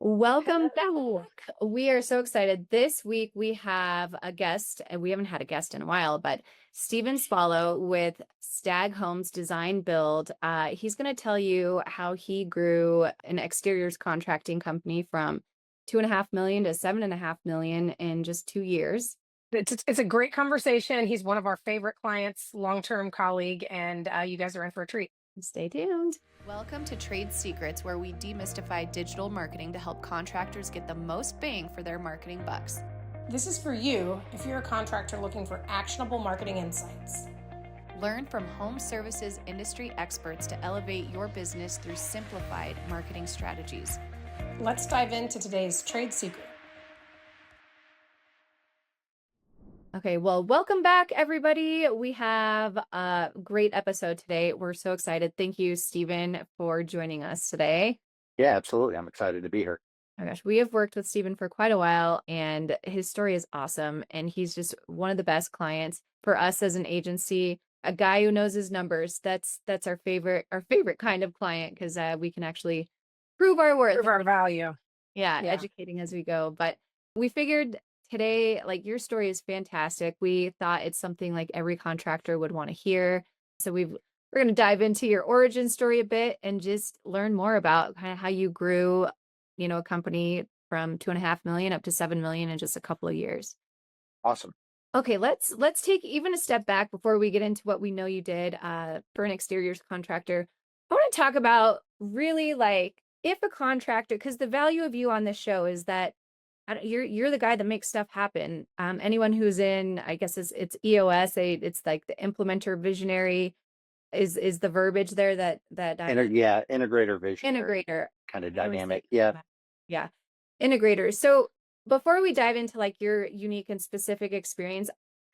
Welcome back. We are so excited. This week we have a guest, and we haven't had a guest in a while, but Stephen Spallo with Stag Homes Design Build. He's going to tell you how he grew an exteriors contracting company from 2.5 million to 7.5 million in just 2 years. It's a great conversation. He's one of our favorite clients, long-term colleague, and you guys are in for a treat. Stay tuned. Welcome to Trade Secrets, where we demystify digital marketing to help contractors get the most bang for their marketing bucks. This is for you if you're a contractor looking for actionable marketing insights. Learn from home services industry experts to elevate your business through simplified marketing strategies. Let's dive into today's trade secret. Okay, well, welcome back, everybody. We have a great episode today. We're so excited. Thank you, Stephen, for joining us today. Yeah, absolutely. I'm excited to be here. Oh my gosh, we have worked with Stephen for quite a while, and his story is awesome. And he's just one of the best clients for us as an agency. A guy who knows his numbers. That's our favorite kind of client, because we can actually prove our worth. Prove our value. Yeah, educating as we go. But we figured today, like, your story is fantastic. We thought it's something like every contractor would want to hear. So we're going to dive into your origin story a bit and just learn more about kind of how you grew, a company from 2.5 million up to 7 million in just a couple of years. Awesome. Okay, let's take even a step back before we get into what we know you did for an exteriors contractor. I want to talk about really, like, if a contractor, because the value of you on this show is that you're the guy that makes stuff happen. Anyone who's in, I guess it's EOS, it's like the implementer visionary is the verbiage there that Integrator vision. integrator Kind of I always dynamic. say Yeah. that. Yeah, integrator. So before we dive into like your unique and specific experience,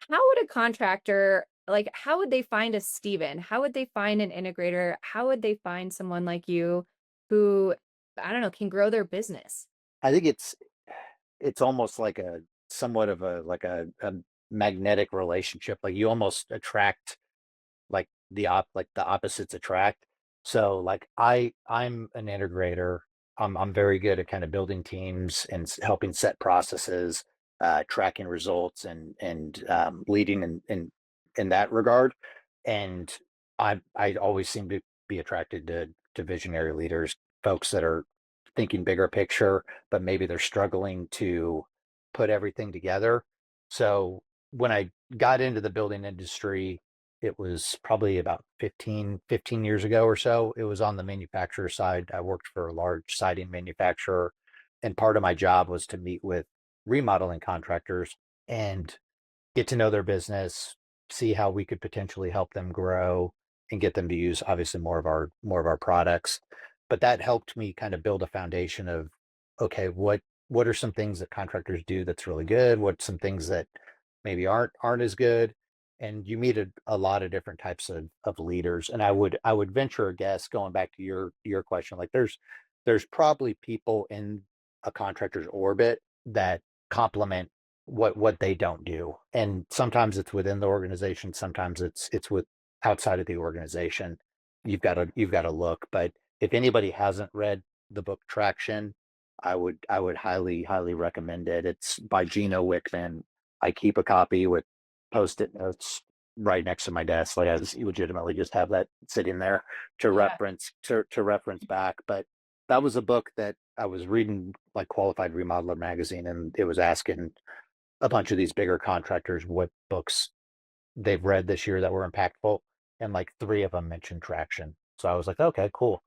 how would a contractor, like, how would they find a Steven? How would they find an integrator? How would they find someone like you who, I don't know, can grow their business? I think it's almost like a somewhat of a magnetic relationship. Like you almost attract like the opposites attract. So like I'm an integrator. I'm very good at kind of building teams and helping set processes, tracking results and leading in that regard. And I always seem to be attracted to visionary leaders, folks that are thinking bigger picture, but maybe they're struggling to put everything together. So when I got into the building industry, it was probably about 15 years ago or so. It was on the manufacturer side. I worked for a large siding manufacturer, and part of my job was to meet with remodeling contractors and get to know their business, see how we could potentially help them grow and get them to use obviously more of our products. But that helped me kind of build a foundation of, okay, what are some things that contractors do that's really good? What's some things that maybe aren't as good? And you meet a lot of different types of leaders. And I would venture a guess, going back to your question, like there's probably people in a contractor's orbit that complement what they don't do. And sometimes it's within the organization, sometimes it's with outside of the organization. You've got to look. But if anybody hasn't read the book Traction, I would highly recommend it. It's by Gino Wickman. I keep a copy with post-it notes right next to my desk. Like I legitimately just have that sitting there to reference back. But that was a book that I was reading, like Qualified Remodeler magazine, and it was asking a bunch of these bigger contractors what books they've read this year that were impactful, and like three of them mentioned Traction. So I was like, okay, cool.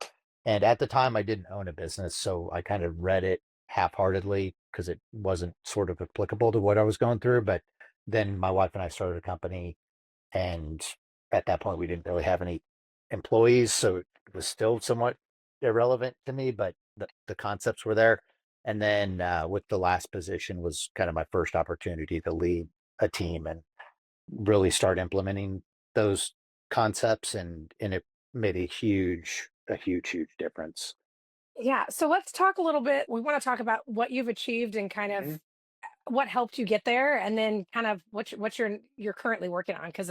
And at the time, I didn't own a business, so I kind of read it half-heartedly because it wasn't sort of applicable to what I was going through. But then my wife and I started a company, and at that point, we didn't really have any employees, so it was still somewhat irrelevant to me, but the concepts were there. And then with the last position was kind of my first opportunity to lead a team and really start implementing those concepts, and it made a huge difference. Yeah. So let's talk a little bit. We want to talk about what you've achieved and kind of Mhm. what helped you get there, and then kind of what you're currently working on, because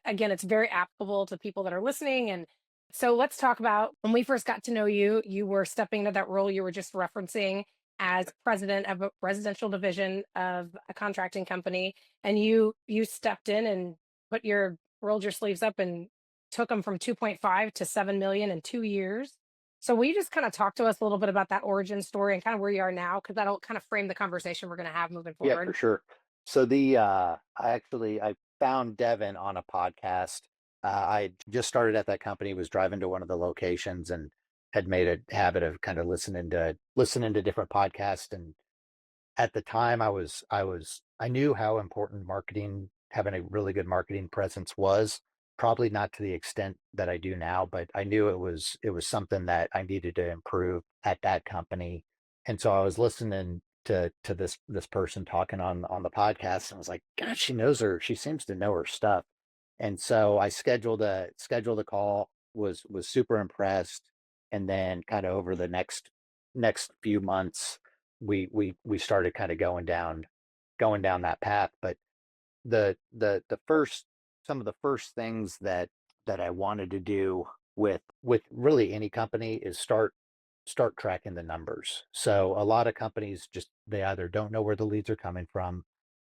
again, it's very applicable to people that are listening. And so let's talk about when we first got to know you. You were stepping into that role you were just referencing, as president of a residential division of a contracting company, and you stepped in and rolled your sleeves up and took them from 2.5 to 7 million in 2 years. So will you just kind of talk to us a little bit about that origin story and kind of where you are now? Because that'll kind of frame the conversation we're going to have moving Yeah, for forward. sure. So I found Devin on a podcast. I just started at that company, was driving to one of the locations and had made a habit of kind of listening to different podcasts. And at the time I knew how important marketing, having a really good marketing presence was, probably not to the extent that I do now, but I knew it was something that I needed to improve at that company. And so I was listening to this person talking on the podcast, and I was like, God, she seems to know her stuff. And so I scheduled a call, was super impressed. And then kind of over the next few months, we started kind of going down that path. But the first some of the first things that I wanted to do with really any company is start tracking the numbers. So a lot of companies just, they either don't know where the leads are coming from,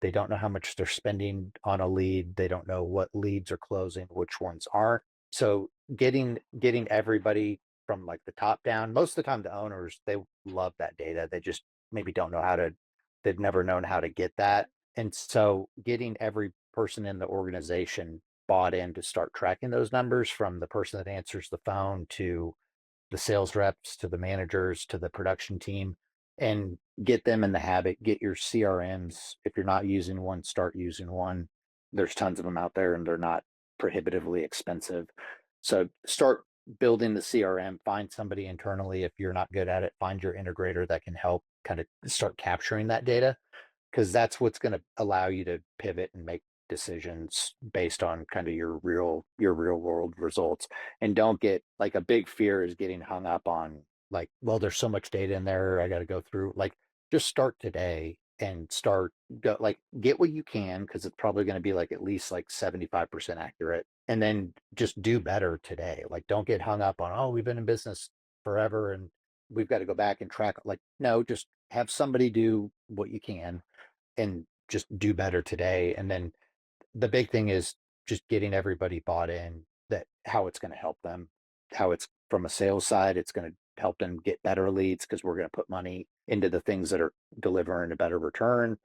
they don't know how much they're spending on a lead, they don't know what leads are closing, which ones aren't. So getting everybody from like the top down, most of the time the owners, they love that data. They just maybe don't know how to, they've never known how to get that. And so getting every person in the organization bought in to start tracking those numbers, from the person that answers the phone to the sales reps to the managers to the production team, and get them in the habit. Get your CRMs. If you're not using one, start using one. There's tons of them out there and they're not prohibitively expensive. So start building the CRM. Find somebody internally. If you're not good at it, find your integrator that can help kind of start capturing that data, because that's what's going to allow you to pivot and make decisions based on kind of your real world results. And don't get, like, a big fear is getting hung up on, like, well, there's so much data in there, I got to go through. Like, just start today and get what you can, because it's probably going to be like at least like 75% accurate, and then just do better today. Like, don't get hung up on, oh, we've been in business forever and we've got to go back and track. Like, no, just have somebody do what you can and just do better today. And then the big thing is just getting everybody bought in, that how it's going to help them, how it's, from a sales side, it's going to help them get better leads, because we're going to put money into the things that are delivering a better return.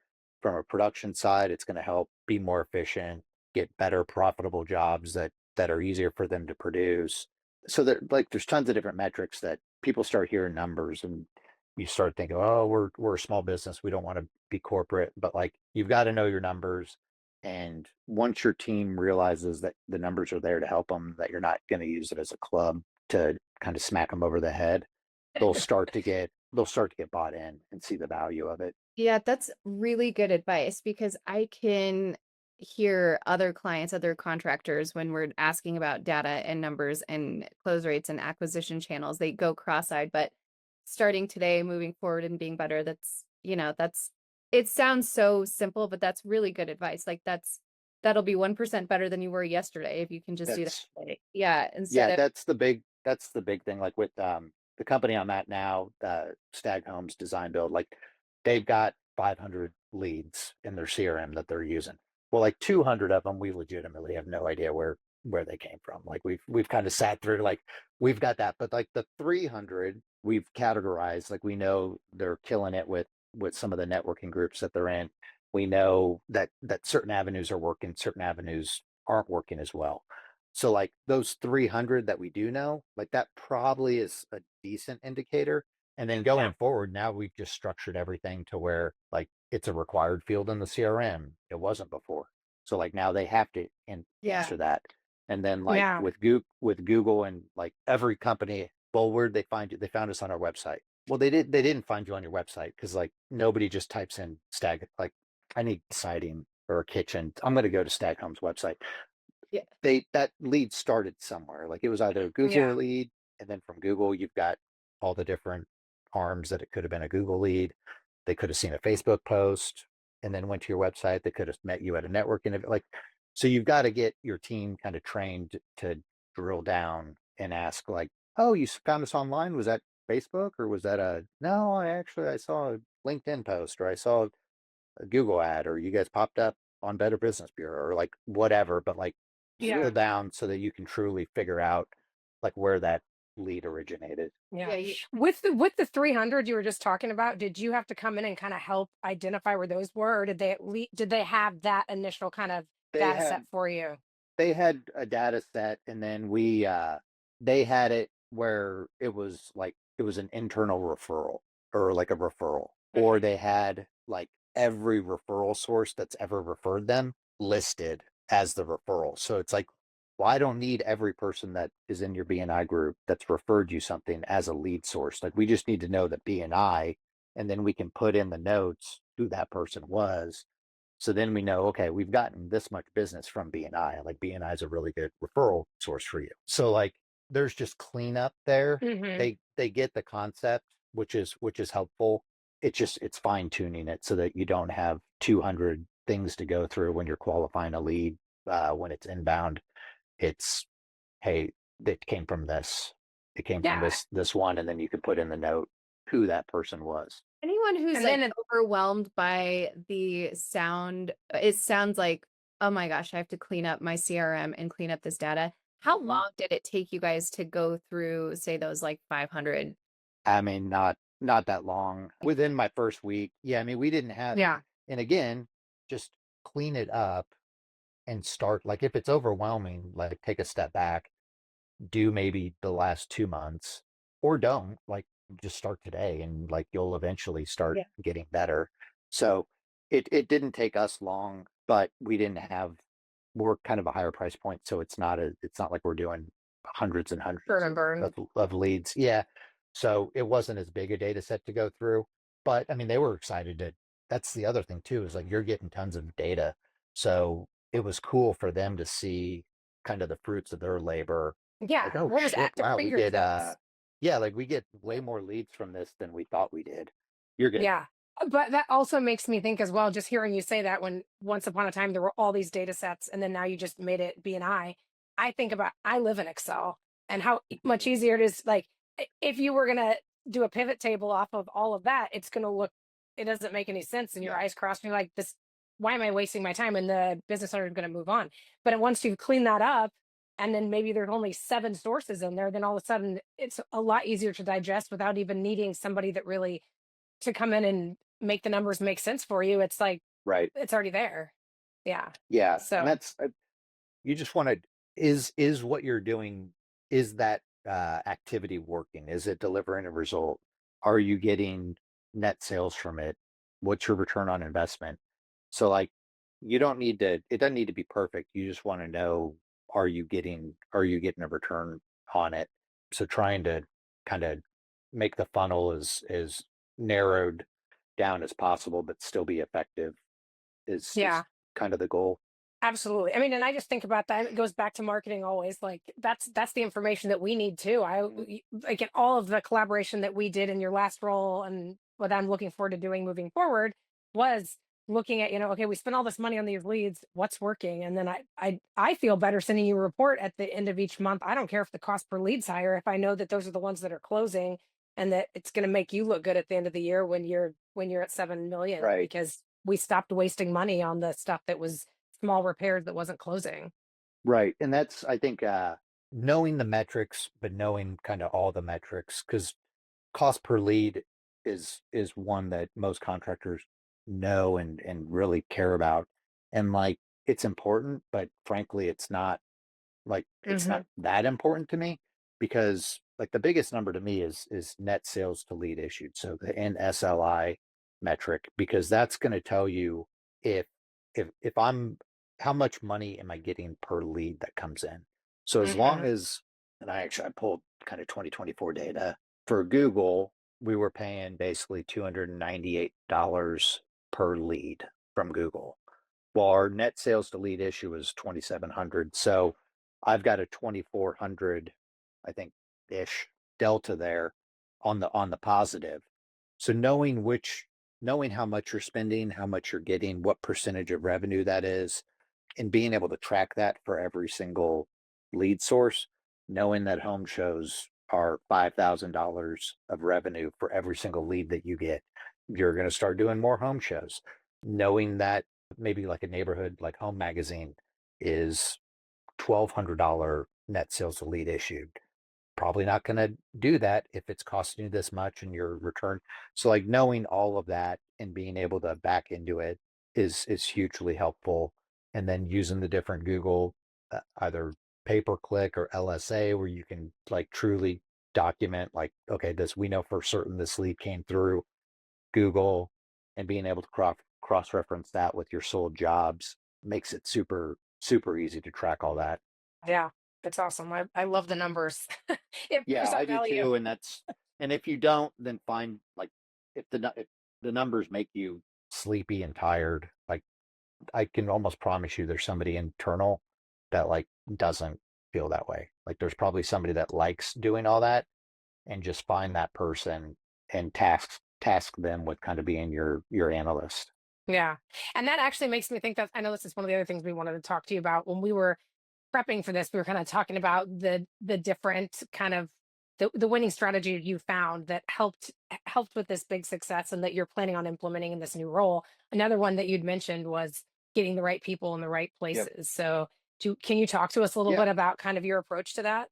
From a production side, it's going to help be more efficient, get better profitable jobs that are easier for them to produce. So that, like, there's tons of different metrics that people start hearing numbers, and you start thinking, oh, we're a small business, we don't want to be corporate. But like, you've got to know your numbers. And once your team realizes that the numbers are there to help them, that you're not going to use it as a club to kind of smack them over the head, they'll start to get bought in and see the value of it. Yeah, that's really good advice, because I can hear other clients, other contractors, when we're asking about data and numbers and close rates and acquisition channels, they go cross-eyed. But starting today, moving forward and being better, it sounds so simple, but that's really good advice. Like, that'll be 1% better than you were yesterday if you can just do that That's today. Yeah, Yeah, instead of that's the big thing. Like with the company I'm at now, Stag Homes Design Build, like, they've got 500 leads in their CRM that they're using. Well, like 200 of them, we legitimately have no idea where they came from. Like, we've kind of sat through, like, we've got that, but like the 300 we've categorized. Like, we know they're killing it with some of the networking groups that they're in. We know that certain avenues are working, certain avenues aren't working as well. So like those 300 that we do know, like, that probably is a decent indicator. And then Yeah. going forward, now we've just structured everything to where, like, it's a required field in the CRM. It wasn't before. So like now they have to yeah. answer that. And then, like, Yeah. with Google and like every company, well, where'd they find you? They found us on our website. Well, they didn't find you on your website, because like nobody just types in Stag, like, I need siding or a kitchen, I'm going to go to Stag Home's website. Yeah. That lead started somewhere. Like, it was either a Google Yeah. lead, and then from Google you've got all the different arms that it could have been a Google lead. They could have seen a Facebook post and then went to your website. They could have met you at a networking event. Like, so you've got to get your team kind of trained to drill down and ask, like, oh, you found us online, was Facebook or was that no, I saw a LinkedIn post or I saw a Google ad or you guys popped up on Better Business Bureau or like whatever, but like drill Yeah. down so that you can truly figure out like where that lead originated. Yeah. Yeah. With the 300 you were just talking about, did you have to come in and kind of help identify where those were, or did they did they have that initial kind of They data had set for you? they had a data set and then they had it where it was an internal referral or like a referral or Mhm. they had like every referral source that's ever referred them listed as the referral. So it's like, well, I don't need every person that is in your BNI group that's referred you something as a lead source. Like we just need to know that BNI, and then we can put in the notes who that person was. So then we know, okay, we've gotten this much business from BNI. Like BNI is a really good referral source for you. So like there's just cleanup there. Mhm. They get the concept, which is helpful. It's fine tuning it so that you don't have 200 things to go through when you're qualifying a lead. When it's inbound, it's hey, it came from this. It came from Yeah. this one, and then you can put in the note who that person was. Anyone who's And like then overwhelmed by the sound, it sounds like, oh my gosh, I have to clean up my CRM and clean up this data. How long did it take you guys to go through, say, those like 500? I mean, not that long. Within my first week, yeah. I mean, we didn't have, yeah. and again, just clean it up and start. Like if it's overwhelming, like take a step back, do maybe the last 2 months, or don't. Like just start today, and like you'll eventually start Yeah. getting better. So it didn't take us long, but we didn't have. We're kind of a higher price point, so it's not like we're doing hundreds and hundreds Burn and burn. of leads. Yeah. So it wasn't as big a data set to go through. But I mean, they were excited to that's the other thing too, is like you're getting tons of data. So it was cool for them to see kind of the fruits of their labor. Yeah. Like, oh What was shit, at their wow, we get fingertips? yeah, like we get way more leads from this than we thought we did. You're good. Yeah. But that also makes me think as well, just hearing you say that, when once upon a time there were all these data sets and then now you just made it BNI. I think about, I live in Excel and how much easier it is. Like if you were going to do a pivot table off of all of that, it's going to look, it doesn't make any sense. And your Yeah. eyes cross and you're like, this, why am I wasting my time? And the business owner is going to move on. But once you've cleaned that up, and then maybe there's only 7 sources in there, then all of a sudden it's a lot easier to digest without even needing somebody that really to come in and make the numbers make sense for you. It's like Right. it's already there. Yeah. Yeah. And So that's you just want to is what you're doing, is that activity working? Is it delivering a result? Are you getting net sales from it? What's your return on investment? So like you don't need to it doesn't need to be perfect. You just want to know, are you getting a return on it? So trying to kind of make the funnel as narrowed down as possible but still be effective is yeah, kind of the goal. absolutely. I mean, and I just think about that. It goes back to marketing always. Like that's the information that we need too. Like in all of the collaboration that we did in your last role, and what I'm looking forward to doing moving forward was looking at, okay, we spent all this money on these leads. What's working? And then I feel better sending you a report at the end of each month. I don't care if the cost per lead's higher if I know that those are the ones that are closing, and that it's going to make you look good at the end of the year when you're at 7 million, Right. because we stopped wasting money on the stuff that was small repairs that wasn't closing. Right. And that's, I think, knowing the metrics, but knowing kind of all the metrics, because cost per lead is one that most contractors know and really care about. And like it's important, but frankly, it's Hmm. not that important to me because like the biggest number to me is net sales to lead issued. So the NSLI metric, because that's going to tell you if if I'm how much money am I getting per lead that comes in. So as long Hmm. as and I pulled kind of 2024 data for Google, we were paying basically $298 per lead from Google. Well, our net sales to lead issue is 2,700. So I've got a 2,400, I think, ish delta there on the positive. So knowing how much you're spending, how much you're getting, what percentage of revenue that is, and being able to track that for every single lead source, knowing that home shows are $5,000 of revenue for every single lead that you get. You're going to start doing more home shows, knowing that maybe like a neighborhood like Home Magazine is $1,200 net sales to lead issued. Probably not going to do that if it's costing you this much in your return. So like knowing all of that and being able to back into it is hugely helpful. And then using the different Google either pay-per-click or LSA where you can like truly document like, okay, this we know for certain this lead came through Google, and being able to cross-reference that with your sold jobs makes it super easy to track all that. Yeah, that's awesome. I love the numbers. It Yeah, proves I our do value. too. And if you don't, then find like if the numbers make you sleepy and tired, like I can almost promise you there's somebody internal that like doesn't feel that way. Like there's probably somebody that likes doing all that, and just find that person and task them with kind of being your analyst. Yeah. And that actually makes me think that I know this is one of the other things we wanted to talk to you about when we were prepping for this. We were kind of talking about the different kind of the winning strategy you found that helped with this big success and that you're planning on implementing in this new role. Another one that you'd mentioned was getting the right people in the right Yep. places. So can you talk to us a little Yeah. bit about kind of your approach to that?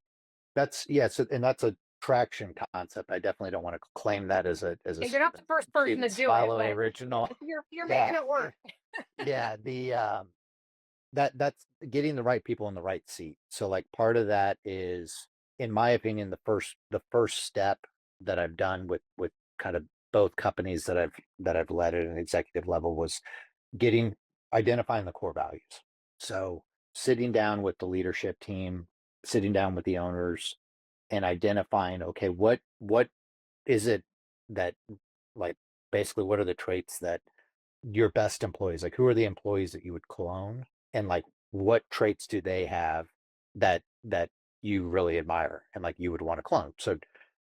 That's yeah, so and that's a traction concept. I definitely don't want to claim that as a And you're not the first person Stephen to do it, Spallo but original. you're Yeah. making it work. Yeah, the that's getting the right people in the right seat. So like part of that is, in my opinion, the first step that I've done with kind of both companies that I've led at an executive level was getting identifying the core values. So sitting down with the leadership team, sitting down with the owners, and identifying, okay, what is it that like basically what are the traits that your best employees, like who are the employees that you would clone, and like what traits do they have that you really admire and like you would want to clone. So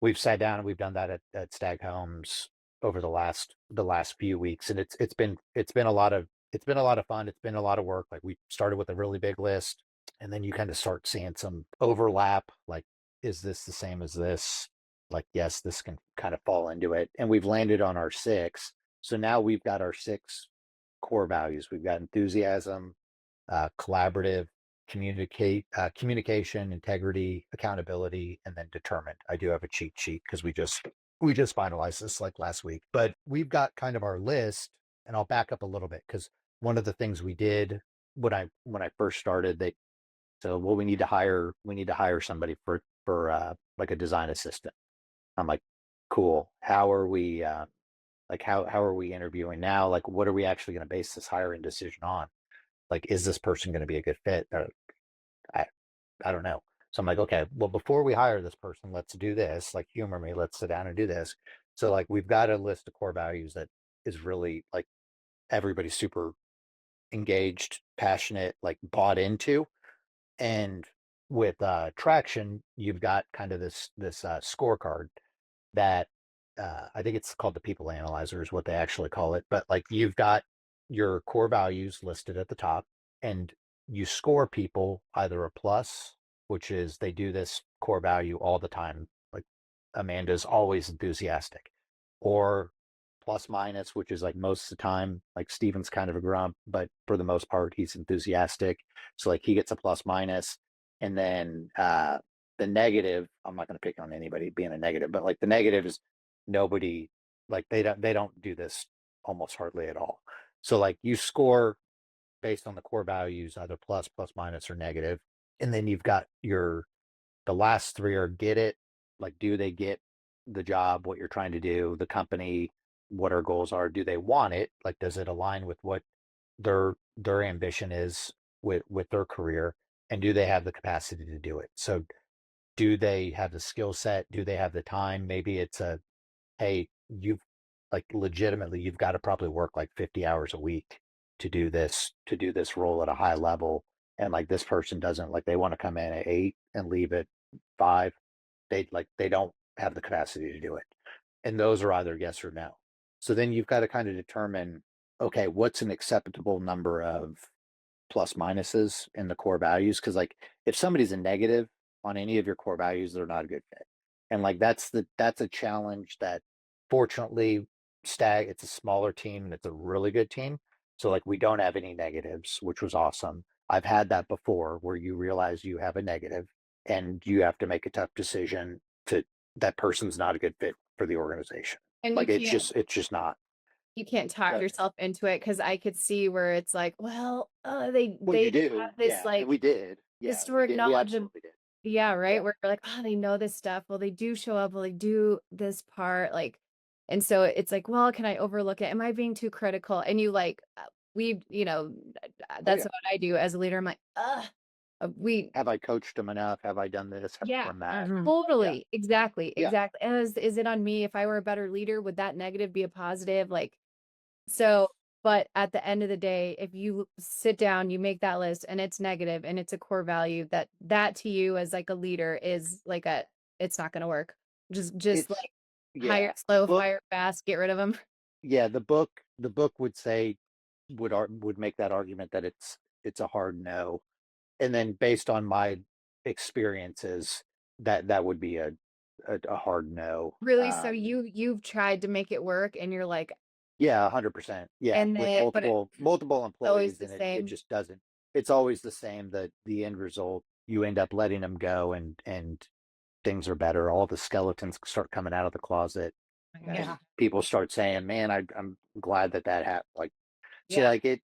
we've sat down and we've done that at Stag Homes over the last few weeks, and it's been a lot of fun. It's been a lot of work. Like we started with a really big list, and then you kind of start seeing some overlap. Like, is this the same as this? Like, yes, this can kind of fall into it. And we've landed on our six. So now we've got our six core values. We've got enthusiasm, collaborative, communication, integrity, accountability, and then determined. I do have a cheat sheet because we just finalized this like last week. But we've got kind of our list, and I'll back up a little bit because one of the things we did when I first started, they so well we need to hire somebody for like a design assistant. I'm like, cool. How are we like how are we interviewing now? Like what are we actually going to base this hiring decision on? Like is this person going to be a good fit? I I don't know. So I'm like, okay, well before we hire this person, let's do this. Like humor me, let's sit down and do this. So like we've got a list of core values that is really like everybody's super engaged, passionate, like bought into. And with traction, you've got kind of this scorecard that I think it's called the people analyzer is what they actually call it. But like you've got your core values listed at the top, and you score people either a plus, which is they do this core value all the time. Like Amanda's always enthusiastic, or plus minus, which is like most of the time, like Steven's kind of a grump, but for the most part, he's enthusiastic. So like he gets a plus minus. And then the negative, I'm not going to pick on anybody being a negative, but like the negative is nobody, like they don't do this almost hardly at all. So like you score based on the core values, either plus, plus minus, or negative. And then you've got the last three are get it, like do they get the job, what you're trying to do, the company, what our goals are, do they want it, like does it align with what their ambition is with their career, and do they have the capacity to do it. So do they have the skill set, do they have the time? Maybe it's a, hey, you've like legitimately you've got to probably work like 50 hours a week to do this role at a high level, and like this person doesn't, like they want to come in at 8 and leave at 5. They don't have the capacity to do it, and those are either yes or no. So then you've got to kind of determine, okay, what's an acceptable number of plus minuses in the core values? Because like if somebody's a negative on any of your core values, they're not a good fit. And like that's a challenge that fortunately Stag, it's a smaller team and it's a really good team. So like we don't have any negatives, which was awesome. I've had that before where you realize you have a negative and you have to make a tough decision to that person's not a good fit for the organization. And Like it's just not. you can't talk So, yourself into it because I could see where it's like, well, well, they you have do, this yeah, and like we did, yeah, we historic did, we knowledge of absolutely did, yeah, right. yeah, Where you're like, oh, they know this stuff. Well, they do show up. Well, they do this part. Like, and so it's like, well, can I overlook it? Am I being too critical? And you like, oh that's yeah. what I do as a leader. I'm like, we Have I coached them enough? Have I done this? Have I yeah, done that? Mhm. Yeah, totally. Exactly. yeah, Exactly. And is it on me? If I were a better leader, would that negative be a positive? Like, so, but at the end of the day, if you sit down, you make that list and it's negative and it's a core value that to you as like a leader is like it's not going to work. Just it's like hire yeah. it The slow, book, fire it fast, get rid of them. yeah, the book would say would make that argument that it's a hard no. And then based on my experiences, that would be a hard no. Really? So you've tried to make it work and you're like, Yeah, 100%. Yeah, and with then but it's multiple always employees, the and it same. just doesn't. It's always the same. The end result, you end up letting them go, and things are better. All the skeletons start coming out of the closet, Oh my gosh. Yeah. and people start saying, "Man, I'm glad that happened." Like, see, Yeah. like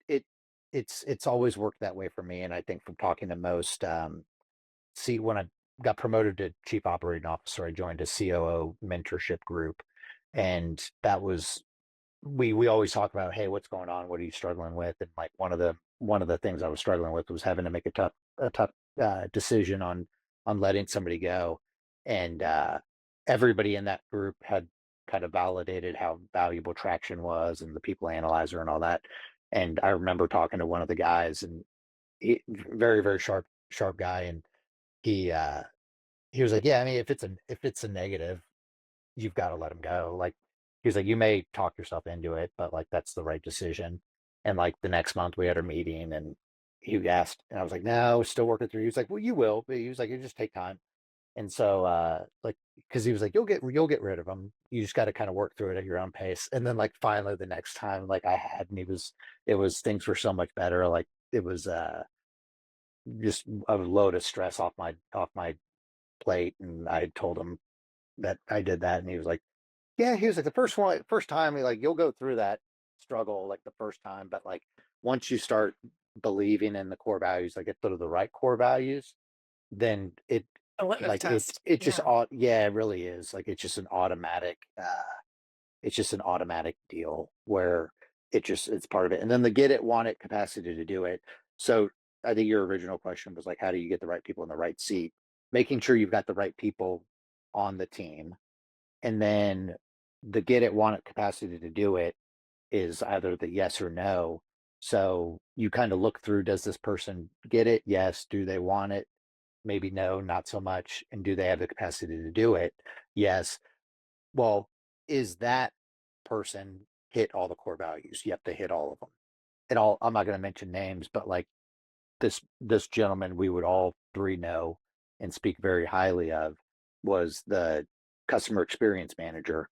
it's always worked that way for me, and I think from talking to most, see, when I got promoted to chief operating officer, I joined a COO mentorship group, and that was we always talk about, hey, what's going on, what are you struggling with, and like one of the things I was struggling with was having to make a tough decision on letting somebody go, and everybody in that group had kind of validated how valuable traction was and the people analyzer and all that. And I remember talking to one of the guys, and very sharp guy, and he uh he was like, yeah, I mean, if it's a negative, you've got to let him go. Like, he's like, you may talk yourself into it, but like that's the right decision. And like the next month we had a meeting, and he asked, and I was like, no, still working through. He was like, well, you will, but he was like, you just take time. And so like, because he was like, you'll get rid of them. You just got to kind of work through it at your own pace. And then like finally the next time, like I had, and it was things were so much better. Like it was just a load of stress off my plate, and I told him that I did that, and he was like, yeah, he was like, the first time, like you'll go through that struggle like the first time, but like once you start believing in the core values, like it's sort of the right core values, then A litmus like test. it just Yeah. yeah, it really is. Like it's just an automatic deal where it's part of it. And then the get it, want it capacity to do it. So I think your original question was like, how do you get the right people in the right seat? Making sure you've got the right people on the team, and then the get it, want it capacity to do it is either the yes or no. So you kind of look through, does this person get it? Yes. Do they want it? Maybe no, not so much. And do they have the capacity to do it? Yes. Well, is that person hit all the core values? You have to hit all of them. And I'm not going to mention names, but like this gentleman we would all three know and speak very highly of was the customer experience manager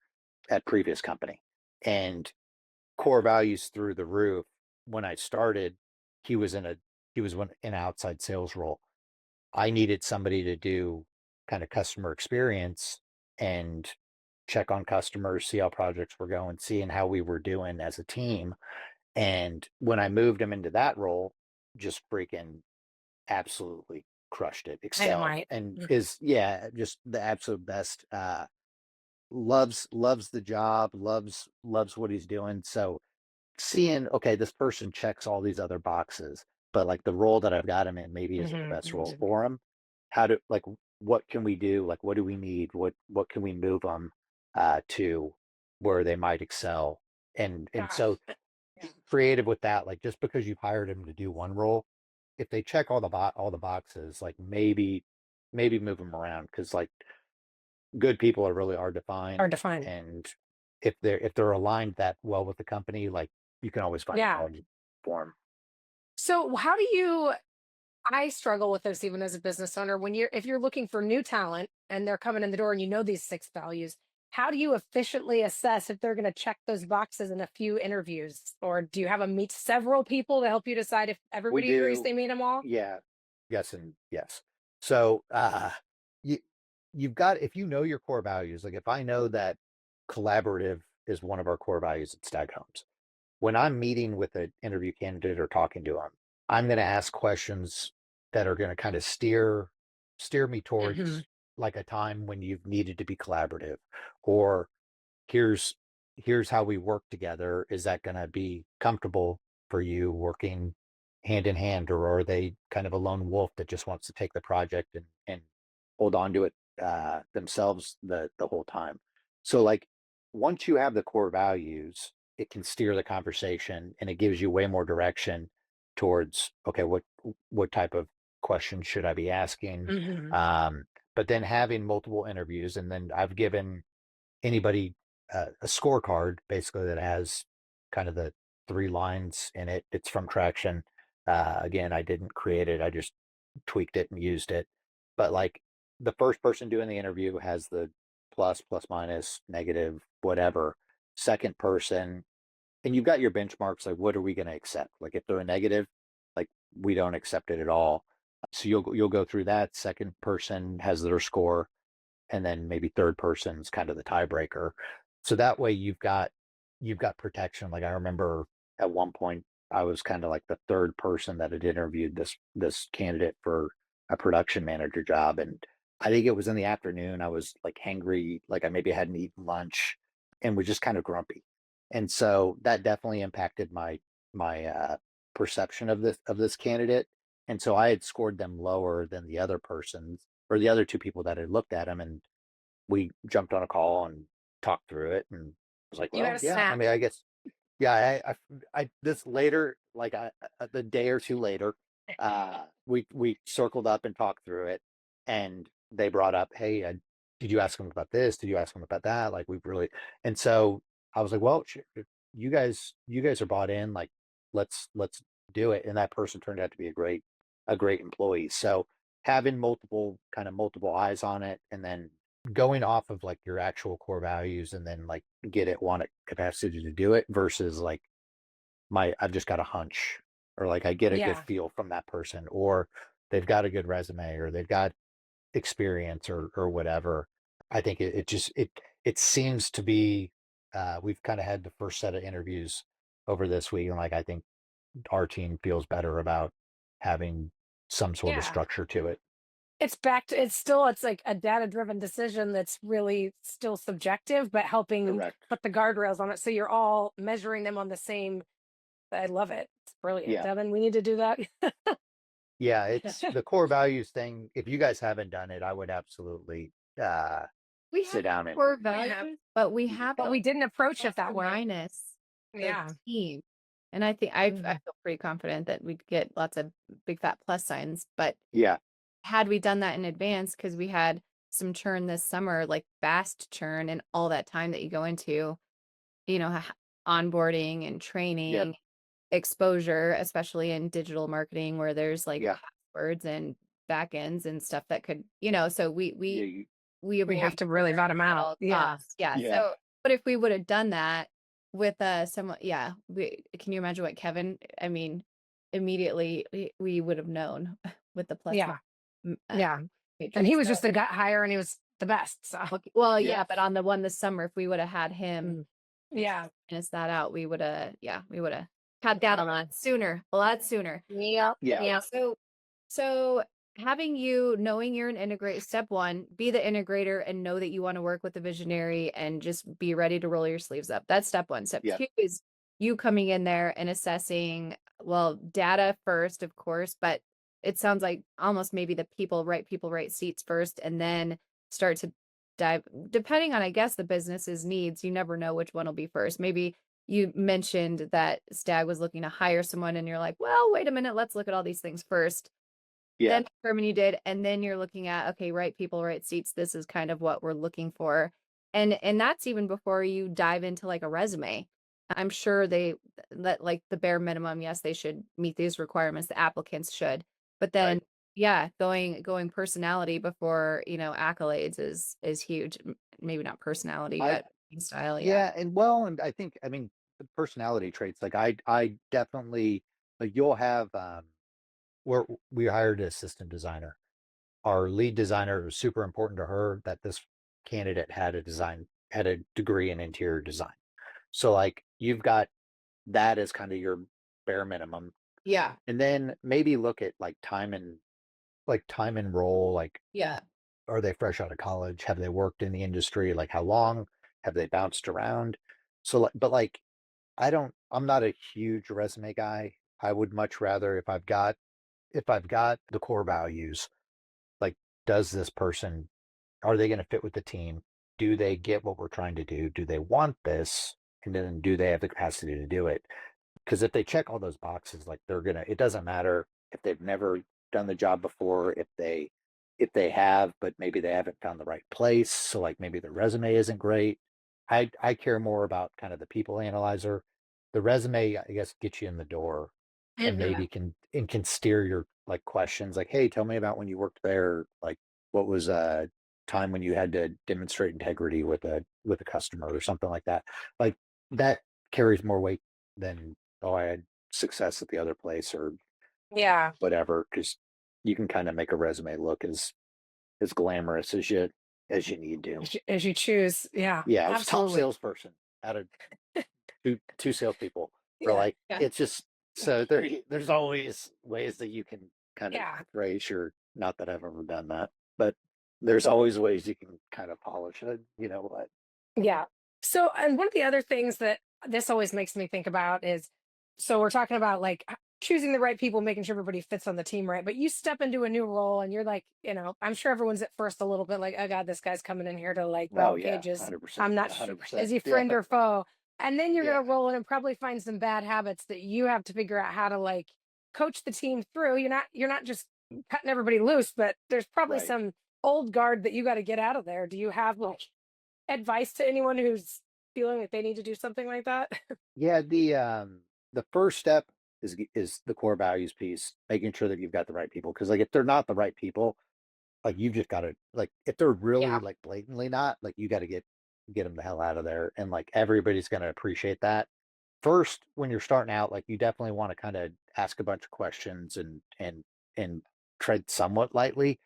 at previous company, and core values through the roof. When I started, he was in an outside sales role. I needed somebody to do kind of customer experience and check on customers, see how projects were going, seeing how we were doing as a team. And when I moved him into that role, just freaking absolutely crushed it, excelled, Dynamite. and is, yeah, just the absolute best. Loves the job, loves what he's doing. So seeing, okay, this person checks all these other boxes, but like the role that I've got him in maybe isn't the best role Mhm. for him. How do, like, what can we do? Like, what do we need? What can we move them to where they might excel? And Gosh. so creative with that, like just because you've hired him to do one role, if they check all the boxes, like maybe move them around, because like good people are really hard to find, Hard to find. and if they're aligned that well with the company, like you can always find a Yeah. home for them. So how do you I struggle with this even as a business owner when if you're looking for new talent and they're coming in the door and you know these 6 values, how do you efficiently assess if they're going to check those boxes in a few interviews? Or do you have them meet several people to help you decide if We everybody agrees do. they meet them all? Yeah. Yes and yes. So you you've got, if you know your core values, like if I know that collaborative is one of our core values at Stag Homes, when I'm meeting with an interview candidate or talking to them, I'm going to ask questions that are going to kind of steer me Hmm. towards like a time when you've needed to be collaborative, or here's here's how we work together. Is that going to be comfortable for you working hand in hand, or are they kind of a lone wolf that just wants to take the project and hold on to it themselves the whole time? So like once you have the core values, it can steer the conversation and it gives you way more direction towards, okay, what type of questions should I be asking? Hmm. um, but then having multiple interviews, and then I've given anybody a scorecard basically that has kind of the 3 lines in it. It's from Traction. Again, I didn't create it, I just tweaked it and used it. But like the first person doing the interview has the plus, plus minus, negative, whatever. Second person, and you've got your benchmarks, like what are we going to accept? Like if they're a negative, like we don't accept it at all. So you'll go through that. Second person has their score, and then maybe third person's kind of the tiebreaker. So that way you've got protection. Like I remember at one point I was kind of like the third person that had interviewed this candidate for a production manager job, and I think it was in the afternoon. I was like hangry, like I maybe hadn't eaten lunch and was just kind of grumpy. And so that definitely impacted my perception of this candidate. And so I had scored them lower than the other persons, or the other 2 people that had looked at him, and we jumped on a call and talked through it, and was like, You got well, to yeah, I snap. mean, I guess, yeah, I this later, like the day or two later, we circled up and talked through it, and they brought up, hey, did you ask them about this? Did you ask them about that? Like we've really, and so I was like, well, you guys are bought in, like let's do it, and that person turned out to be a great employee. So having multiple eyes on it, and then going off of like your actual core values, and then like get it want it capacity to do it, versus like I've just got a hunch, or like I get a good Yeah. feel from that person, or they've got a good resume, or they've got experience, or whatever. I think it seems to be, we've kind of had the first set of interviews over this week, and like I think our team feels better about having some sort of Yeah. structure to it. It's back to it's like a data-driven decision that's really still subjective, but helping Correct. put the guardrails on it so you're all measuring them on the same. I love it. It's brilliant. Yeah. Devin, we need to do that. Yeah, it's the core values thing. If you guys haven't done it, I would absolutely We sit have down and core We have, values, but we have but we didn't approach it that way. minus the Yeah. team. And I think I Mhm. feel pretty confident that we'd get lots of big fat plus signs. But yeah, had we done that in advance, because we had some churn this summer, like fast churn, and all that time that you go into, onboarding and yep, training, exposure, especially in digital marketing where there's like yeah, passwords and backends and stuff that could, so we yeah, we we We have avoid to really vet them at out. all Yeah. costs. Yeah. yeah, So, but if we would have done that with someone, yeah, can you imagine what Kevin? I mean, immediately we would have known with the plus Yeah. Yeah. And he matrix. was So, just the gut hire and he was the best. So, okay, well, yeah, yeah, but on the one this summer, if we would have had him mm, yeah. minus that out, we would have had that a lot sooner. Yep. yeah, Yep. So having you knowing you're an integrator, step one, be the integrator and know that you want to work with the visionary and just be ready to roll your sleeves up. That's step one. Step yeah, two is you coming in there and assessing, well, data first, of course, but it sounds like almost maybe the people, right seats first, and then start to dive, depending on, I guess, the business's needs. You never know which one will be first. Maybe you mentioned that Stag was looking to hire someone and you're like, well, wait a minute, let's look at all these things first. yeah, Then determine you did, and then you're looking at, okay, right people, right seats. This is kind of what we're looking for. And that's even before you dive into like a resume. I'm sure they let like the bare minimum, yes, they should meet these requirements, the applicants should. But then, right, Yeah, going personality before, accolades is huge. Maybe not personality, I but style, yeah. Yeah, and I think, I mean, the personality traits, like I definitely, like, you'll have we hired an assistant designer. Our lead designer, was super important to her that this candidate had a degree in interior design. So like you've got that as kind of your bare minimum. Yeah. And then maybe look at like time and role, like Yeah. are they fresh out of college? Have they worked in the industry? Like how long? Have they bounced around? So like, but like I'm not a huge resume guy. I would much rather, if I've got the core values, like, does this person, are they going to fit with the team? Do they get what we're trying to do? Do they want this? And then do they have the capacity to do it? Because if they check all those boxes, like, it doesn't matter if they've never done the job before, if they have, but maybe they haven't found the right place. So like maybe the resume isn't great. I care more about kind of the people analyzer. The resume, I guess, gets you in the door and Yeah. maybe can steer your like questions like, hey, tell me about when you worked there. Like what was a time when you had to demonstrate integrity with a customer or something like that. Like that carries more weight than, oh, I had success at the other place or Yeah. whatever, because you can kind of make a resume look as glamorous as you need to. As you choose. Yeah, Yeah, I was top absolutely. salesperson out of two salespeople. For Yeah. like, Yeah. it's just so there's always ways that you can kind of Yeah. raise your, not that I've ever done that, but there's always ways you can kind of polish it. You know what? Yeah. So, and one of the other things that this always makes me think about is, so we're talking about like choosing the right people, making sure everybody fits on the team, right? But you step into a new role and you're like, I'm sure everyone's at first a little bit like, oh God, this guy's coming in here to like Oh rub yeah, cages. I'm 100%, not sure, is 100%. he Yeah, friend or foe? And then you're yeah, going to roll in and probably find some bad habits that you have to figure out how to like coach the team through. You're not just cutting everybody loose, but there's probably right. some old guard that you got to get out of there. Do you have like advice to anyone who's feeling like they need to do something like that? Yeah, the first step is the core values piece, making sure that you've got the right people. Because like if they're not the right people, like you've just got to, like, if they're really Yeah. like blatantly not, like you got to get them the hell out of there, and like everybody's going to appreciate that. First, when you're starting out, like you definitely want to kind of ask a bunch of questions and tread somewhat lightly.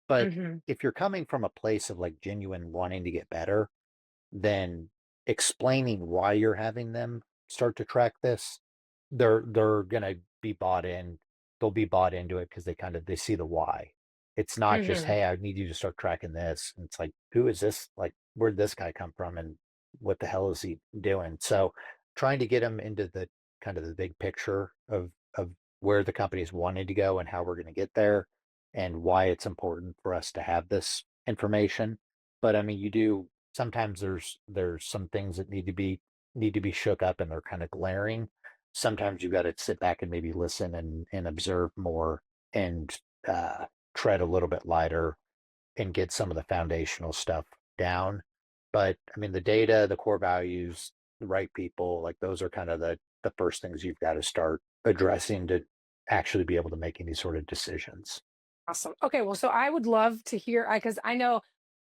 But Hmm. if you're coming from a place of like genuine wanting to get better, then explaining why you're having them start to track this, they're gonna be bought in. They'll be bought into it because they see the why. It's not just, Hmm. hey, I need you to start tracking this. And it's like, who is this? Like, where'd this guy come from? And what the hell is he doing? So trying to get them into the kind of the big picture of where the company is wanting to go and how we're going to get there and why it's important for us to have this information. But I mean, you do sometimes there's some things that need to be shook up and they're kind of glaring. Sometimes you got to sit back and maybe listen and observe more and uh, tread a little bit lighter and get some of the foundational stuff down. But I mean, the data, the core values, the right people, like those are kind of the first things you've got to start addressing to actually be able to make any sort of decisions. Awesome. Okay, well, so I would love to hear, because I know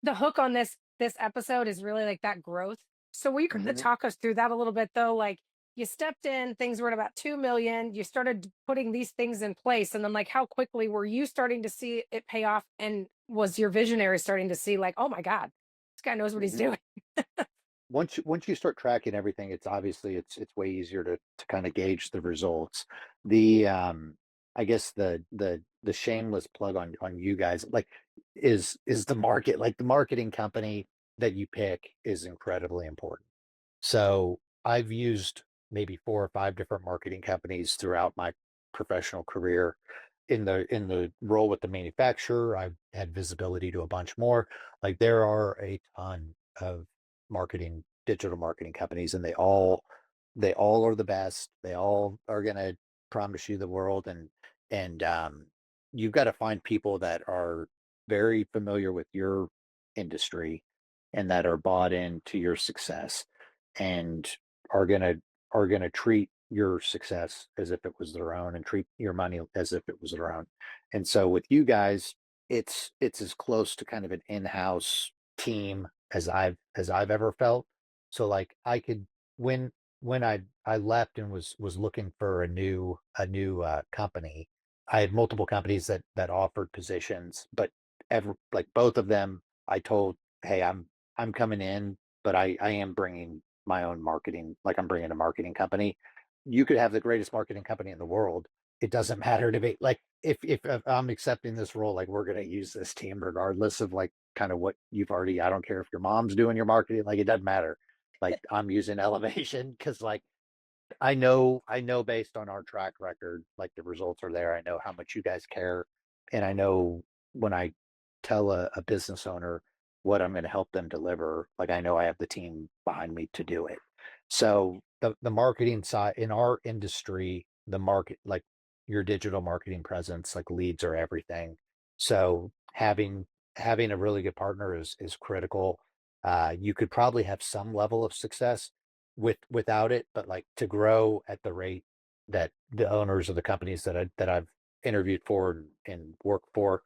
the hook on this episode is really like that growth. So will you kind of Mhm. talk us through that a little bit though? Like you stepped in, things were at about 2 million. You started putting these things in place, and then like how quickly were you starting to see it pay off? And was your visionary starting to see like, oh my God, this guy knows what he's Mhm. doing? Once you start tracking everything, it's obviously it's way easier to kind of gauge the results. The I guess the shameless plug on you guys, like, is the market, like the marketing company that you pick is incredibly important. So I've used maybe 4 or 5 different marketing companies throughout my professional career. In the role with the manufacturer, I've had visibility to a bunch more. Like there are a ton of digital marketing companies, and they all are the best. They all are gonna promise you the world, and you've got to find people that are very familiar with your industry and that are bought into your success and are gonna treat your success as if it was their own and treat your money as if it was their own. And so with you guys, it's as close to kind of an in-house team as I've ever felt. So like I could when I left and was looking for a new company, I had multiple companies that offered positions, but like both of them, I told, hey, I'm coming in, but I am bringing my own marketing. Like I'm bringing a marketing company. You could have the greatest marketing company in the world. It doesn't matter to me. Like if I'm accepting this role, like we're gonna use this team regardless of like kind of what you've already. I don't care if your mom's doing your marketing. Like it doesn't matter. Like I'm using Elevation because like I know based on our track record, like the results are there. I know how much you guys care. And I know when I tell a business owner what I'm going to help them deliver, like I know I have the team behind me to do it. So the marketing side in our industry, the market, like your digital marketing presence, like leads are everything. So having a really good partner is critical. You could probably have some level of success without it, but like to grow at the rate that the owners of the companies that I've interviewed for and worked for,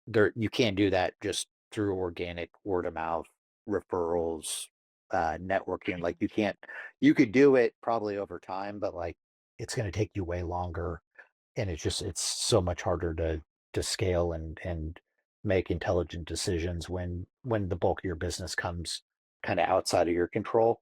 there you can't do that just through organic word of mouth referrals, networking. Like you could do it probably over time, but like it's going to take you way longer, and it's so much harder to scale and make intelligent decisions when the bulk of your business comes kind of outside of your control.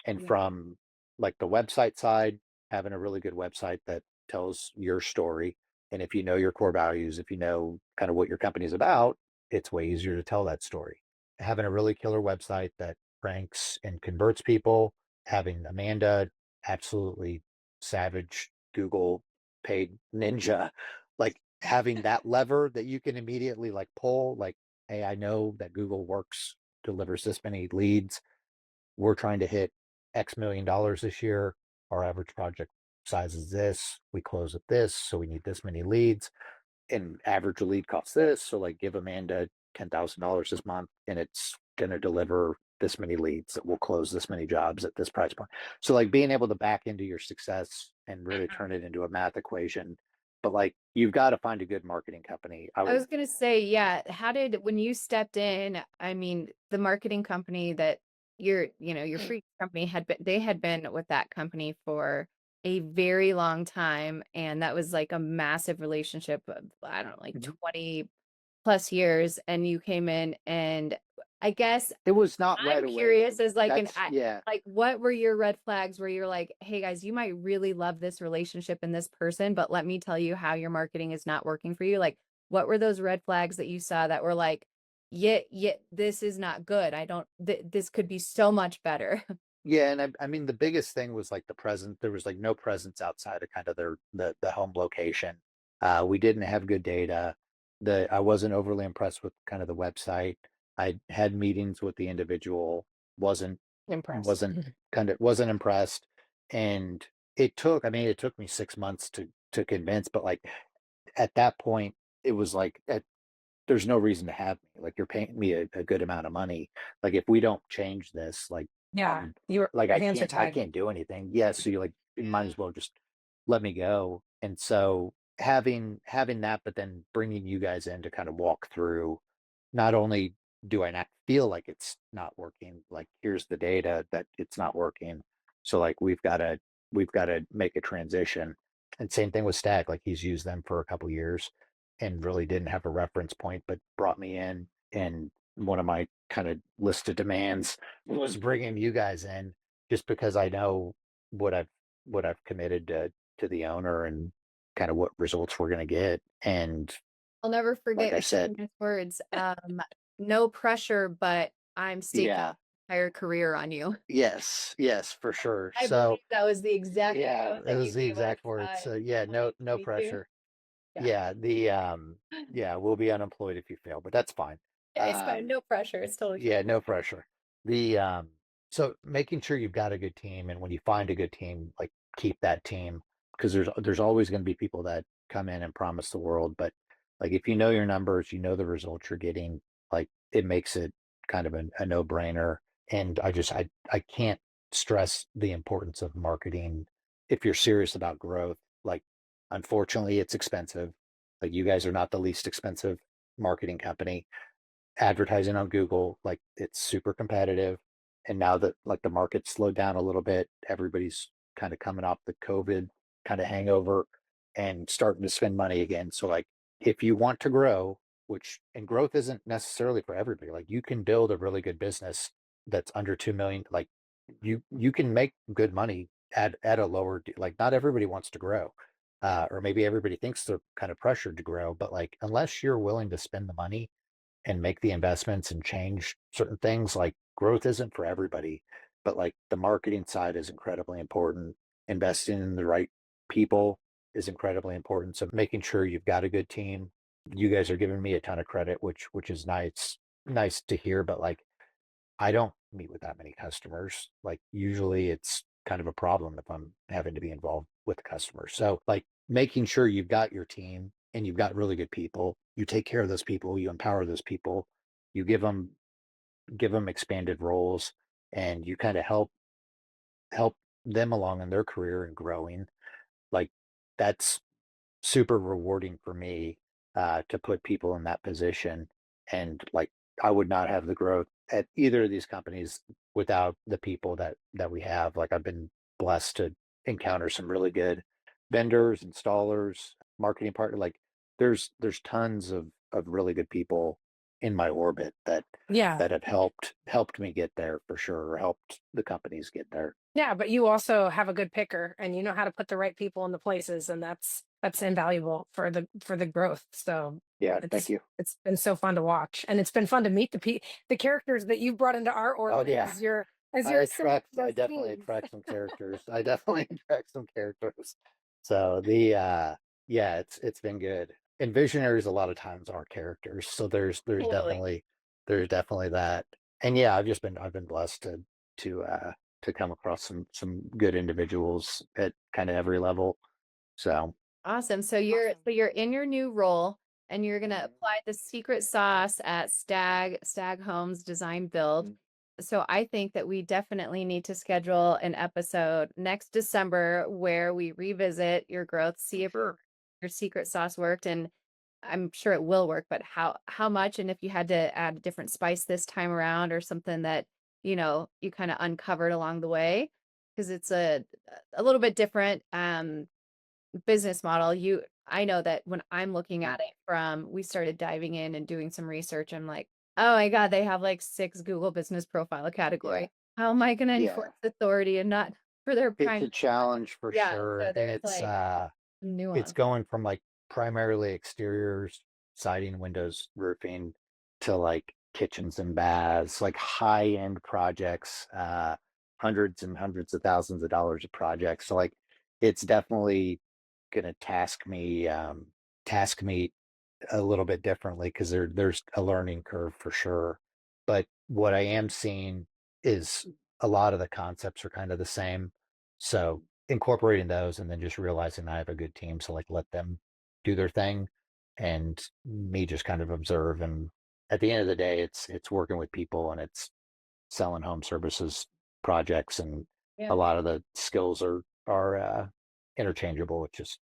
And Yeah. from like the website side, having a really good website that tells your story, and if you know your core values, if you know kind of what your company is about, it's way easier to tell that story. Having a really killer website that ranks and converts people, having Amanda absolutely savage Google paid ninja, like having that lever that you can immediately like pull, like, hey, I know that Google works, delivers this many leads. We're trying to hit X million dollars this year. Our average project size is this. We close at this, so we need this many leads. And average lead costs this. So like give Amanda $10,000 this month, and it's gonna deliver this many leads that will close this many jobs at this price point. So like being able to back into your success and really turn it into a math equation. But like you've got to find a good marketing company. I I would was gonna say, yeah, how did when you stepped in, I mean, the marketing company that your free company they had been with that company for a very long time, and that was like a massive relationship of, I don't know, like Mhm. 20 plus years, and you came in and I guess It was not right I'm away. curious as like That's yeah. like what were your red flags where you're like, hey guys, you might really love this relationship and this person, but let me tell you how your marketing is not working for you. Like, what were those red flags that you saw that were like, yeah, this is not good. I don't this could be so much better. Yeah, and I mean the biggest thing was like the present. There was like no presence outside of kind of the home location. We didn't have good data. I wasn't overly impressed with kind of the website. I had meetings with the individual, wasn't Impressed. wasn't wasn't impressed, and it took me 6 months to convince. But like at that point, it was like there's no reason to have me. Like you're paying me a good amount of money. Like if we don't change this, like Yeah, I'm your like hands are I tied. can't do anything. Yeah, so you like you might as well just let me go. And so having that, but then bringing you guys in to kind of walk through. Not only do I not feel like it's not working, like here's the data that it's not working. So like we've got to make a transition. And same thing with Stag. Like he's used them for a couple years and really didn't have a reference point, but brought me in. And one of my kind of list of demands was bringing you guys in just because I know what I've committed to the owner and kind of what results we're going to get. And I'll never like forget I your said, famous words. No pressure, but I'm staking yeah, my entire career on you. yes, for sure. I believe So that was the exact yeah, quote it that you was the gave us exact words. So in yeah, no 2022. pressure. Yeah. Yeah, yeah, we'll be unemployed if you fail, but that's fine. Yeah, it's fine. Um, No pressure. It's totally fine. yeah, no pressure. The so making sure you've got a good team, and when you find a good team, like keep that team, because there's always going to be people that come in and promise the world, but like if you know your numbers, you know the results you're getting, like it makes it kind of a no-brainer. And I can't stress the importance of marketing if you're serious about growth, like, unfortunately, it's expensive. Like, you guys are not the least expensive marketing company. Advertising on Google, like, it's super competitive. And now that like the market's slowed down a little bit, everybody's kind of coming off the COVID kind of hangover and starting to spend money again. So like, if you want to grow, which and growth isn't necessarily for everybody, like you can build a really good business that's under 2 million. Like you can make good money at a lower like not everybody wants to grow. Or maybe everybody thinks they're kind of pressured to grow, but like unless you're willing to spend the money and make the investments and change certain things, like growth isn't for everybody. But like the marketing side is incredibly important. Investing in the right people is incredibly important. So making sure you've got a good team. You guys are giving me a ton of credit, which is nice to hear. But like I don't meet with that many customers. Like usually it's kind of a problem if I'm having to be involved with customers. So like making sure you've got your team and you've got really good people, you take care of those people, you empower those people, you give them expanded roles, and you kind of help them along in their career and growing. Like that's super rewarding for me to put people in that position. And like, I would not have the growth at either of these companies without the people that we have. Like, I've been blessed to encounter some really good vendors, installers, marketing partner. Like, there's tons of really good people in my orbit Yeah. that have helped me get there for sure, or helped the companies get there. Yeah, but you also have a good picker and you know how to put the right people in the places, and that's invaluable for the growth. So Yeah, thank it's you. it's been so fun to watch, and it's been fun to meet the characters that you've brought into our Oh orbit yeah. as I you're assembling attract I those definitely teams. attract some characters. I definitely attract some characters. So the yeah, it's been good. And visionaries a lot of times are characters. So there's Totally. definitely that. And yeah, I've been blessed to to come across some good individuals at kind of every level. So Awesome. Awesome. So you're in your new role and you're gonna Mhm. apply the secret sauce at Stag Homes Design Build. Mhm. So I think that we definitely need to schedule an episode next December where we revisit your growth, see if Sure. your secret sauce worked, and I'm sure it will work, but how much, and if you had to add a different spice this time around or something that, you kind of uncovered along the way, because it's a little bit different. Business model. I know that when I'm looking at it from, we started diving in and doing some research. I'm like, oh my God, they have like 6 Google business profile Yeah. category. How am I going to Yeah. enforce authority and not for their It's prime? a challenge for Yeah. sure. So And there's like it's nuance. going from like primarily exteriors, siding, windows, roofing to like kitchens and baths, like high end projects, hundreds and hundreds of thousands of dollars of projects. So like it's definitely gonna task me a little bit differently because there's a learning curve for sure. But what I am seeing is a lot of the concepts are kind of the same. So incorporating those and then just realizing I have a good team. So like let them do their thing and me just kind of observe. And at the end of the day, it's working with people and it's selling home services projects, and a Yeah. lot of the skills are interchangeable with just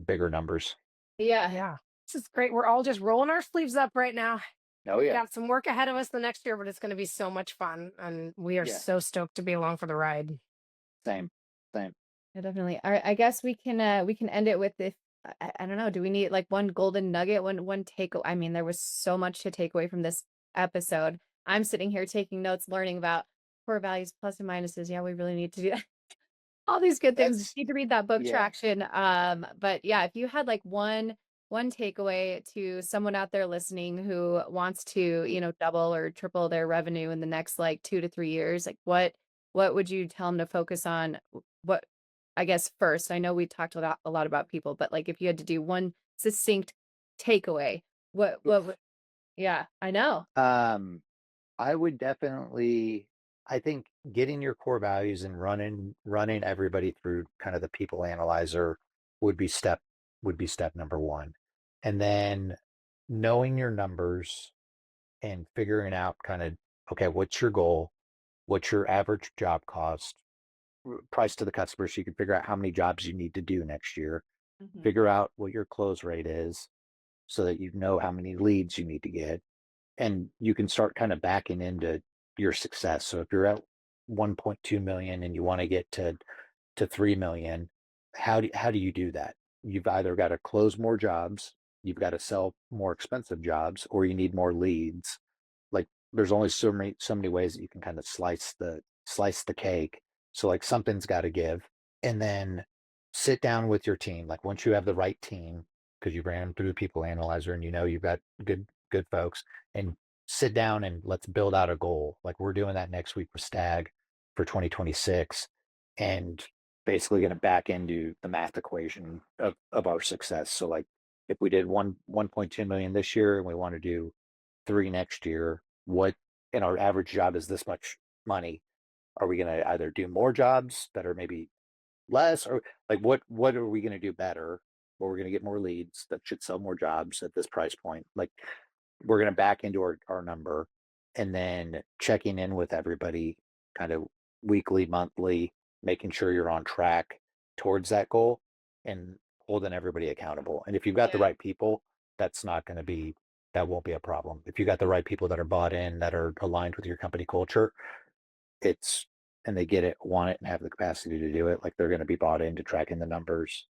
bigger numbers. Yeah. Yeah. This is great. We're all just rolling our sleeves up right now. Oh We've yeah. got some work ahead of us the next year, but it's going to be so much fun. And we are Yeah. so stoked to be along for the ride. Same. Same. Yeah, definitely. All right, I guess we can end it with if I don't know, do we need like one golden nugget, one take? I mean, there was so much to take away from this episode. I'm sitting here taking notes, learning about core values, plus and minuses. Yeah, we really need to do that. All these good things. That's Need to read that book yeah. Traction. But yeah, if you had like one takeaway to someone out there listening who wants to, double or triple their revenue in the next like 2 to 3 years, like what would you tell them to focus on? What I guess first, I know we talked a lot about people, but like if you had to do one succinct takeaway, what would, Oof. yeah, I know. Um, I would definitely, I think getting your core values and running everybody through kind of the people analyzer would be step number one. And then knowing your numbers and figuring out kind of, okay, what's your goal? What's your average job cost? price to the customer so you can figure out how many jobs you need to do next year, Mhm. figure out what your close rate is so that you know how many leads you need to get, and you can start kind of backing into your success. So if you're at 1.2 million and you want to get to 3 million, how do you do that? You've either got to close more jobs, you've got to sell more expensive jobs, or you need more leads. Like there's only so many ways that you can kind of slice the cake. So like something's got to give. And then sit down with your team. Like once you have the right team, because you ran through the people analyzer and you know you've got good folks, and sit down and let's build out a goal. Like we're doing that next week with Stag for 2026, and basically going to back into the math equation of our success. So like if we did 1.2 million this year and we want to do 3 next year, what, and our average job is this much money, are we going to either do more jobs that are maybe less, or like what are we going to do better, or we're going to get more leads that should sell more jobs at this price point? Like we're going to back into our number, and then checking in with everybody kind of weekly, monthly, making sure you're on track towards that goal and holding everybody accountable. And if you've got the Yeah. right people, that won't be a problem. If you got the right people that are bought in, that are aligned with your company culture, it's, and they get it, want it, and have the capacity to do it, like they're going to be bought into tracking the numbers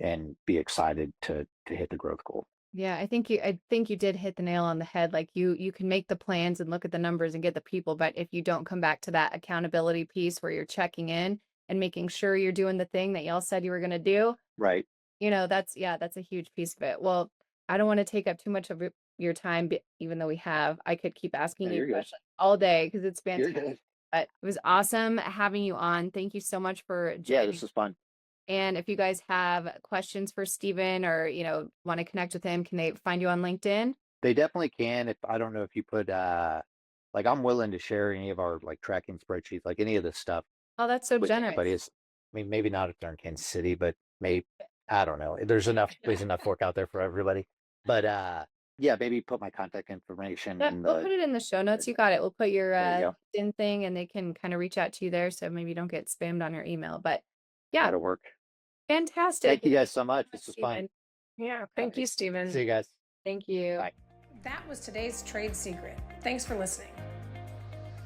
and be excited to hit the growth goal. Yeah, I think you did hit the nail on the head. Like you can make the plans and look at the numbers and get the people, but if you don't come back to that accountability piece where you're checking in and making sure you're doing the thing that y'all said you were going to do, Right. that's a huge piece of it. Well, I don't want to take up too much of your time, even though we have. I could keep asking No, you you're good. questions all day because it's You're fantastic. good. But it was awesome having you on. Thank you so much for Yeah, joining. this is fun. And if you guys have questions for Stephen or, want to connect with him, can they find you on LinkedIn? They definitely can. If I don't know if you put like I'm willing to share any of our like tracking spreadsheets, like any of this stuff Oh, that's so with generous. anybody. Is, I mean, maybe not if they're in Kansas City, but maybe, I don't know. There's enough work out there for everybody. But yeah, maybe put my contact information Yeah, in we'll the, put it in the show notes. You got it. We'll put your there you go. LinkedIn thing and they can kind of reach out to you there. So maybe you don't get spammed on your email. But yeah, That'll work. fantastic. Thank you guys so much. This was fun. Stephen. Yeah. Thank you, Stephen. See you guys. Thank you. Bye. That was today's trade secret. Thanks for listening.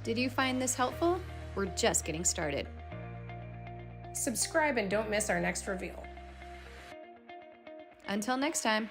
Did you find this helpful? We're just getting started. Subscribe and don't miss our next reveal. Until next time.